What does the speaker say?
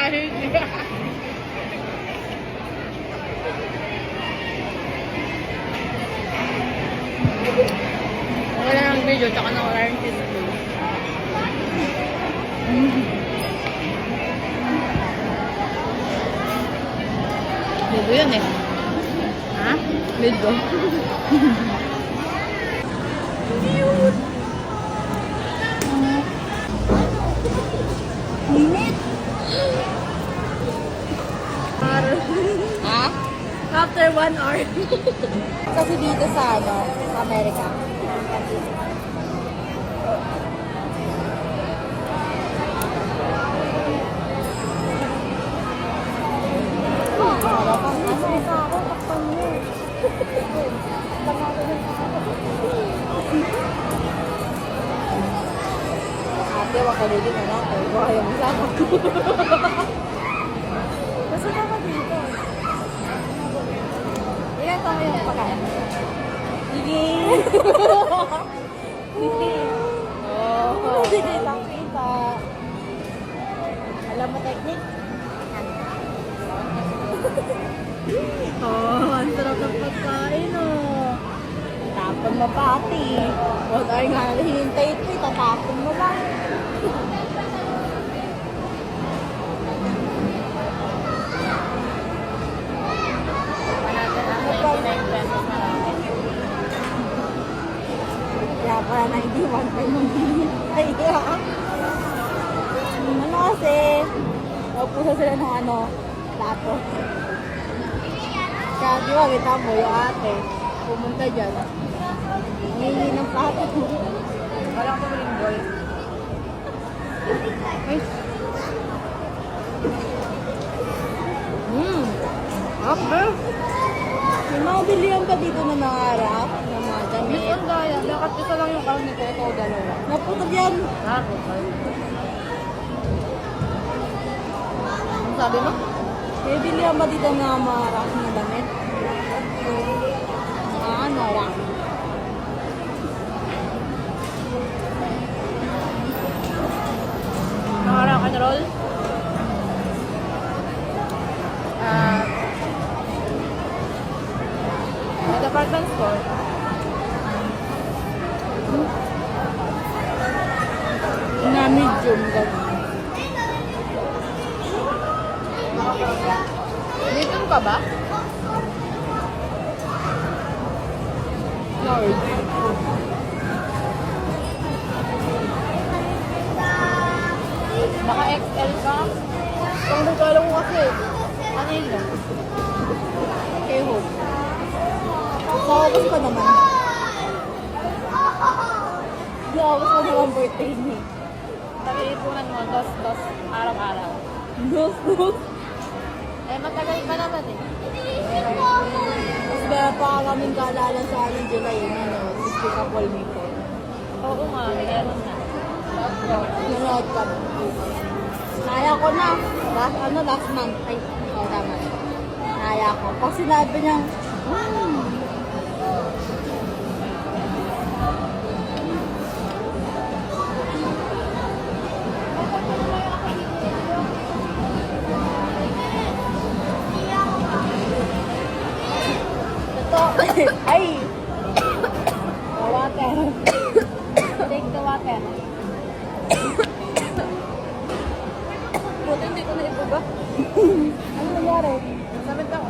Wala ng video, tsaka nawala yung tissue. Lido yan eh. Ha? Lido. Cute! Minit! Ha? After 1 hour. Kasi dito sa Amerika. Ate, wakalili na natin. Baka yung masama ko. Basta ka dito. Ilan pa yung pagkain? Sige! Sige! Oh, sige lang kita. Alam mo technique? Oh, ang sarap ng pagkain, oh. Tapon mo pati. Huwag ay nga hinintay ito, itatapon mo lang. Kaya pala naidiwan pa yung hinintay. Ano kasi, naupusa sila ng plato. Kaya di ba, kita mo yung ate, pumunta dyan. Nangingi ng plato. Wala ko maling boy. Ay. Okay. May mga bilihan pa dito na nangarap ng mga damit. Miss, ang daya. Dakat isa lang yung karne ko. Ito o dalawa. Naputag yan. Naputag. Ang sabi mo? May bilihan ba dito na mga rack na damit? Rack. Mga rock and roll? May department store. Na medium gano'n. Medium ka ba? Large. Baka XL ka? Ang regalo ko kasi. Ano yun lang? Okay, hope. Nakakabas ka naman. Nakakabas ka naman birthday niya. Pag-iipunan mo, dos araw-araw. Dos? Eh, matagal pa naman eh. Mas meron pa kaming kaalala sa amin July yun, Despicable Me po. Oo nga, meron na. Nanood ka. Naya ko na. Last month. Ay, tama. Naya ko. Pag sinabi niyang, ay! The water. Take the water. Buti hindi ko na ibuga. Ano nangyari? Sabit ako.